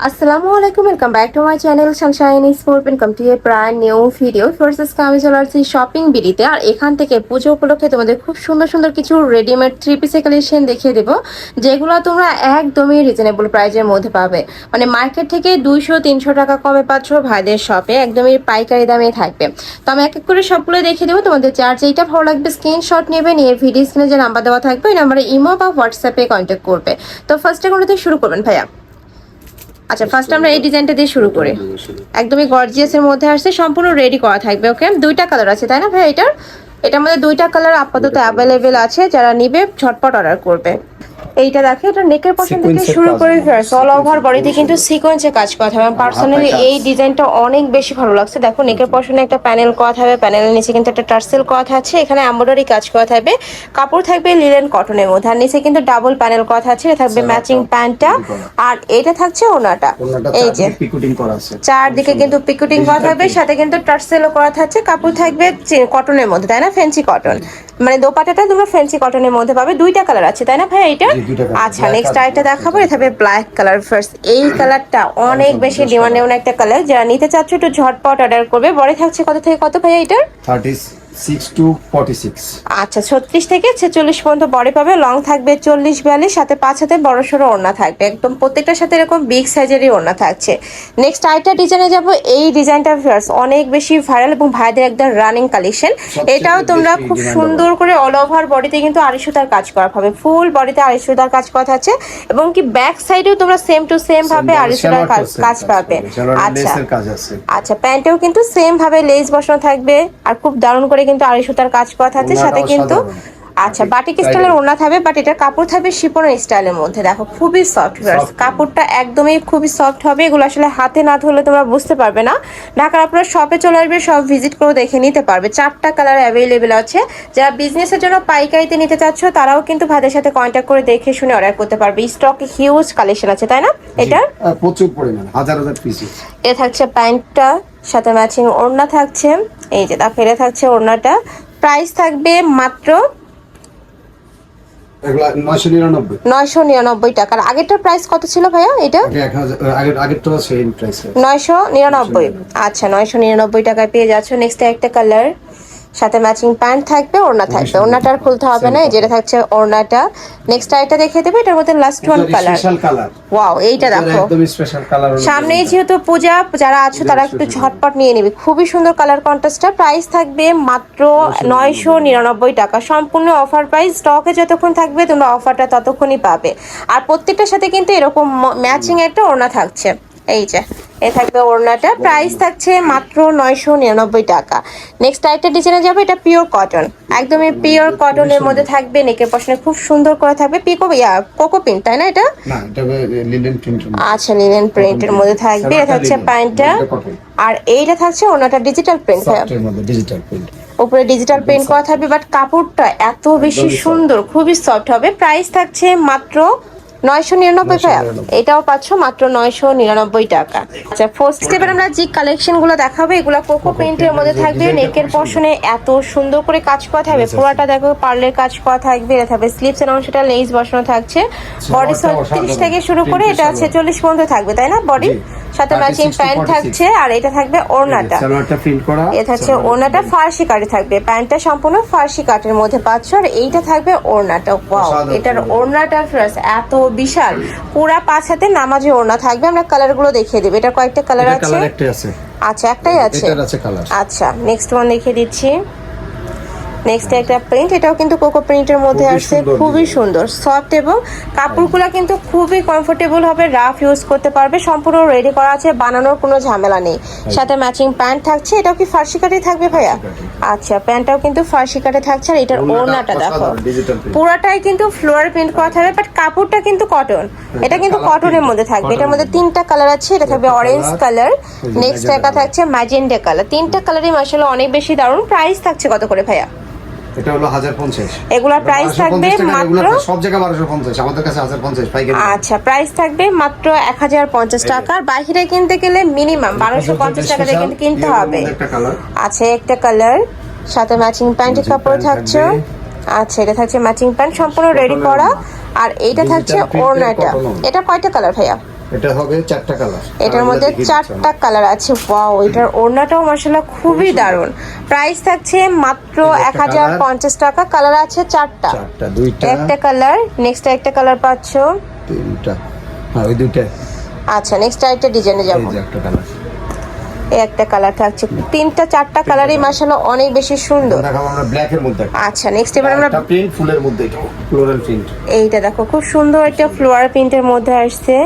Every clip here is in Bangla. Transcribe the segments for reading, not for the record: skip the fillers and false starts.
আসসালামু আলাইকুম, welcome back to my channel Sunshine sport. Welcome to A brand new video. First আমি চলে আসছি শপিং বিডিতে, আর এখান থেকে পুজো উপলক্ষে তোমাদের খুব সুন্দর সুন্দর কিছু রেডিমেড থ্রি পিসের কালেকশন দেখিয়ে দেবো, যেগুলো তোমরা একদমই রিজনেবল প্রাইসের মধ্যে পাবে। মানে মার্কেট থেকে 200-300 টাকা কমে পাচ্ছ ভাইদের শপে, একদমই পাইকারি দামে থাকবে। তো আমি এক এক করে সবগুলো দেখিয়ে দেবো, তোমাদের যার যেটা ভালো লাগবে স্ক্রিনশট নেবে, নিয়ে ভিডিও স্ক্রিনে যে নাম্বার দেওয়া থাকবে ওই নাম্বারে ইমো বা হোয়াটসঅ্যাপে কন্ট্যাক্ট করবে। তো ফার্স্টে কোনোতে শুরু করবেন ভাইয়া? আচ্ছা, ফার্স্ট আমরা এই ডিজাইনটা দিয়ে শুরু করি। একদমই গর্জিয়াসের মধ্যে আসছে, সম্পূর্ণ রেডি করা থাকবে। ওকে, দুইটা কালার আছে তাই না ভাই? এটার মধ্যে দুইটা কালার আপাতত অ্যাভেলেবেল আছে, যারা নিবে ঝটপট অর্ডার করবে। এইটা দেখে, এটা নেকের পশন থেকে শুরু করে অল ওভার বডিতে কিন্তু সিকোয়েন্সে কাজ করা থাকবে। আমার পার্সোনালি এই ডিজাইনটা অনেক বেশি ভালো লাগছে। দেখো, নেকের পশনে একটা প্যানেল করা থাকবে, প্যানেলের নিচে কিন্তু একটা টার্সেল করা আছে, এখানে এমব্রয়ডারি কাজ করা থাকবে। কাপড় থাকবে লিলেন কটনের মধ্যে, আর নিচে কিন্তু ডাবল প্যানেল করা আছে। এটা থাকবে ম্যাচিং প্যান্টটা, আর এটা থাকছে ওনাটা। এই যে চারদিকে কিন্তু পিকুটিং করা থাকবে, সাথে কিন্তু টার্সেলও করা থাকছে। কাপড় থাকবে কটনের মধ্যে তাই না? ফ্যান্সি কটন, মানে দোপাট্টাটা তোমরা ফ্যান্সি কটনের মধ্যে পাবে। দুইটা কালার আছে তাই না ভাই এটা? আচ্ছা, নেক্সট আরেকটা দেখাবো, এটা হবে ব্ল্যাক কালার। ফার্স্ট এই কালারটা অনেক বেশি ডিমান্ডেবল একটা কালার, যারা নিতে চাচ্ছ একটু ঝটপট অর্ডার করবে। বড় থাকছে কত থেকে কত ভাই এটার? 36 to 46। আচ্ছা, 36 থেকে 46 পর্যন্ত বডি পাবে। লং থাকবে 40-42, সাথে 5 হাতে বড় সড়ো ওড়না থাকবে, একদম প্রত্যেকটার সাথে এরকম বিগ সাইজেরই ওড়না থাকছে। নেক্সট আরেকটা ডিজাইনে যাব। এই ডিজাইনটা অনেক বেশি ভাইরাল এবং ভাইদের একদম রানিং কালেকশন। এটাও তোমরা খুব সুন্দর করে অল ওভার বডিতে কিন্তু আড়াই সুতার কাজ করা হবে, ফুল বডিতে আড়াই সুতার কাজ করা আছে, এবং কি ব্যাক সাইডেও তোমরা সেম টু সেম ভাবে আড়াই সুতার কাজ পাবে। আচ্ছা আচ্ছা, প্যান্টেও কিন্তু সেম ভাবে লেস বসানো থাকবে, আর খুব দারুণ করে কিন্তু আড়াই সুতার কাজ করা থাকছে, সাথে কিন্তু আচ্ছা বাটিক স্টাইলের ওড়না থাকবে, বাট এটার কাপড় থাকবে শিপনের স্টাইলের মধ্যে। দেখো খুবই সফট, কাপড়টা একদমই খুবই সফট হবে। এগুলো আসলে হাতে না ধরলে তোমরা বুঝতে পারবে না। ঢাকার আপনারা শপে চলে আসবে, সব ভিজিট করে দেখে নিতে পারবে। 4টা কালার অ্যাভেলেবেল আছে। যারা বিজনেসের জন্য পাইকারিতে নিতে চাচ্ছ তারাও কিন্তু ভাইদের সাথে কন্ট্যাক্ট করে দেখে শুনে অর্ডার করতে পারবে। স্টকে হিউজ কালেকশন আছে তাই না? এটা প্রচুর পরিমাণ, হাজার হাজার পিস। এটা থাকছে প্যান্টটা, সাথে ম্যাচিং ওড়না থাকছে। এই যে দেখো, এটা থাকছে ওড়নাটা। প্রাইস থাকবে মাত্র 999 টাকার। আগেরটার প্রাইস কত ছিল ভাইয়া? এটা 999। আচ্ছা, 999 টাকায় পেয়ে যাচ্ছ। নেক্সট একটা কালার, সাথে ম্যাচিং প্যান্ট থাকবে, ওড়না থাকবে। ওড়নাটা আর খুলতে হবে না, যেটা থাকছে ওড়নাটা। নেক্সট আরেকটা দেখিয়ে দেবে, এটার মধ্যে লাস্ট ওয়ান কালার। ওয়াও, এইটা দেখো, সামনেই যেহেতু পূজা, যারা আছো তারা একটু ঝটপট নিয়ে নিবে। খুবই সুন্দর কালার কন্ট্রাস্টটা। প্রাইস থাকবে মাত্র 999 টাকা, সম্পূর্ণ অফার প্রাইস। স্টকে যতক্ষণ থাকবে তোমরা অফারটা ততক্ষণই পাবে। আর প্রত্যেকটার সাথে কিন্তু এরকম ম্যাচিং একটা ওড়না থাকছে। এই যে এ থাকবে ওড়নাটা। প্রাইস থাকছে মাত্র 999 টাকা। নেক্সট আরেকটা ডিজাইনে যাবে, এটা পিওর কটন, একদমই পিওর কটনের মধ্যে থাকবে। নেকের পশনে খুব সুন্দর করে থাকবে কোকো প্রিন্ট তাই না? এটা আচ্ছা, লিনেন প্রিন্টের মধ্যে থাকবে। এটা হচ্ছে প্যান্টটা, আর এইটা থাকছে ওড়নাটা ডিজিটাল প্রিন্ট। উপরে ডিজিটাল প্রিন্ট করা থাকবে, বাট কাপড়টা এত বেশি সুন্দর, খুবই সফট হবে। প্রাইস থাকছে মাত্র 999 টাকা। এটাও পাচ্ছ মাত্র 999 টাকা। আচ্ছা, ফার্স্ট স্টেপে আমরা যে কালেকশন গুলো দেখাবো, এগুলো কোকো প্রিন্টের মধ্যে থাকবে। নেকের পশনে এত সুন্দর করে কাজ করা থাকবে, পুরোটা দেখো পার্লের কাজ করা থাকবে। এটা থাকবে স্লিপস এর অংশটা লেস বসানো থাকছে। বডি 30 থেকে শুরু করে এটা 46 পর্যন্ত থাকবে তাই না? বডি সাথে ম্যাচিং প্যান্ট থাকছে, আর এটা থাকবে ওড়নাটা। এটা থাকছে ওড়নাটা ফার্সি কাটে থাকবে, প্যান্টটা সম্পূর্ণ ফার্সি কাটের মধ্যে পাচ্ছ, আর এইটা থাকবে ওড়নাটা। ওয়াও, এটার ওড়নাটা এত বিশাল, পুরা 5 হাতে নামাজি ওড়না থাকবে। আমরা কালার গুলো দেখিয়ে দেব। এটা কয়েকটা কালার আছে। আচ্ছা, একটাই আছে। আচ্ছা, নেক্সট ওয়ান দেখিয়ে দিচ্ছি। নেক্সট একটা প্রিন্ট, এটাও কিন্তু কোকো প্রিন্টের মধ্যে আসছে, খুবই সুন্দর সফট, এবং কাপড়গুলো কিন্তু খুবই কমফোর্টেবল হবে, রাফ ইউজ করতে পারবে। সম্পূর্ণ রেডি করা আছে, বানানোর কোনো ঝামেলা নেই। সাথে ম্যাচিং প্যান্ট থাকছে। এটাও কি ফার্সি কাটে থাকবে ভাইয়া? আচ্ছা, প্যান্টটাও কিন্তু ফার্সি কাটে থাকছে, আর এটার ওড়নাটা দেখো পুরাটাই কিন্তু ফ্লোরাল প্রিন্ট করা থাকবে, বাট কাপড়টা কিন্তু কটন। এটা কিন্তু কটনের মধ্যে থাকবে। এটার মধ্যে 3টা কালার আছে। এটা থাকবে অরেঞ্জ কালার, নেক্সট একটা থাকছে ম্যাজেন্ডা কালার। 3টা কালারই মাশাআল্লাহ অনেক বেশি দারুণ। প্রাইস থাকছে কত করে ভাইয়া? এটা হলো 1050। এগুলা প্রাইস থাকবে মাত্র, সব জায়গায় 1250, আমাদের কাছে 1050 পাইকারি। আচ্ছা, প্রাইস থাকবে মাত্র 1050 টাকা। আর বাইরে কিনতে গেলে মিনিমাম 1250 টাকা দিয়ে কিন্তু কিনতে হবে। আচ্ছা, একটা কালার, সাথে ম্যাচিং প্যান্টের কাপড় থাকছে। আচ্ছা, এটা থাকছে ম্যাচিং প্যান্ট সম্পূর্ণ রেডি করা, আর এইটা থাকছে ওড়নাটা। এটা কয়টা কালার ভাইয়া? এটা হবে 4টা কালার। এটার মধ্যে 4টা কালার আছে। ওয়াও, এটার ওড়নাটাও মাশাআল্লাহ খুবই দারুণ। প্রাইস থাকছে মাত্র 1050 টাকা। কালার আছে 4টা, দুইটা, একটা কালার, নেক্সট একটা কালার পাচ্ছো, তিনটা, হ্যাঁ ওই দুইটা। আচ্ছা, নেক্সট আরেকটা ডিজাইনে যাব। এই যে একটা কালার, এই একটা কালার থাকছে। 3টা 4টা কালারই মাশাআল্লাহ অনেক বেশি সুন্দর। দেখাবো আমরা ব্ল্যাক এর মধ্যে। আচ্ছা, নেক্সট এবার আমরা একটা প্রিন্ট ফুলের মধ্যে, এটা ফ্লোরাল প্রিন্ট। এইটা দেখো, খুব সুন্দর একটা ফ্লোরাল প্রিন্টের মধ্যে আসছে।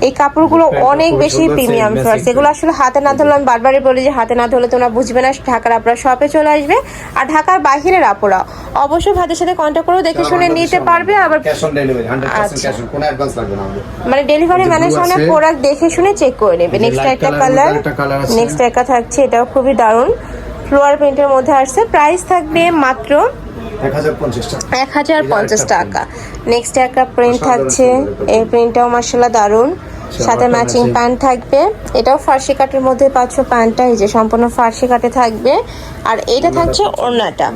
এই কাপড়গুলো অনেক বেশি প্রিমিয়াম ফ্লোরাস। এগুলো আসলে হাতে না ধরলে, আমি বারবারই বলি যে হাতে না ধরলে তোমরা বুঝবে না। ঢাকার আপনারা শপে চলে আসবে, আর ঢাকার বাইরের আপুরা অবশ্যই ভাইদের সাথে কন্ট্যাক্ট করে দেখে শুনে নিতে পারবে। আবার cash on delivery 100% cash on, কোনো অ্যাডভান্স লাগবে না আমাদের। মানে ডেলিভারি ম্যানের সামনে প্রোডাক্ট দেখে শুনে চেক করে নেবে। নেক্সট একটা কালার, নেক্সট একটা থাকছে, এটাও খুবই দারুণ ফ্লোরাল প্রিন্টের মধ্যে আসছে। প্রাইস থাকবে মাত্র 1050 টাকা। নেক্সট একটা প্রিন্ট থাকছে, এই প্রিন্টটাও মাশাআল্লাহ দারুণ, সাথে ম্যাচিং প্যান্ট থাকবে। এটাও ফার্সি কাটের মধ্যে পাচ্ছ প্যান্টটা, এই যে সম্পূর্ণ ফার্সি কাটে থাকবে। আর এইটা থাকছে ওড়নাটা।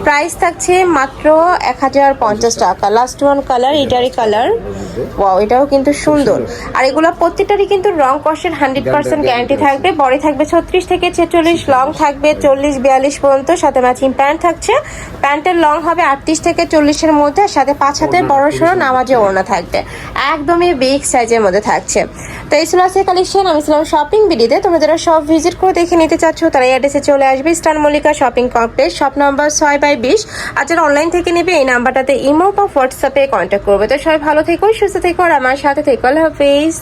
প্রাইস থাকছে মাত্র 1050 টাকা। লাস্ট ওয়ান কালার, এটারই কালার। ওয়াও, এটাও কিন্তু সুন্দর। আর এগুলো প্রত্যেকটারই কিন্তু রং কষের 100% গ্যারান্টি থাকবে। বডি থাকবে 36 থেকে 46, লং থাকবে 40-42 পর্যন্ত, সাথে ম্যাচিং প্যান্ট থাকছে। প্যান্টের লং হবে 38 থেকে 40-এর মধ্যে, সাথে 5 হাতের বড় সড়ো নামাজে ওড়না থাকবে, একদমই বিগ সাইজের মধ্যে থাকছে। তো এই ছিল আজকের কালেকশন। আমি ছিলাম শপিং বিডিতে। তোমরা যারা সব ভিজিট করে দেখে নিতে চাচ্ছ তারা এই অ্যাড্রেসে চলে আসবে, star Mallika shopping complex, shop number 6/20। আর যারা অনলাইন থেকে নেবে এই নাম্বারটাতে ইমো বা হোয়াটসঅ্যাপে কন্ট্যাক্ট করবে। তো সবাই ভালো থেকো, সুস্থ থেকো, আর আমার সাথে থেকো। আল্লাহ হাফেজ।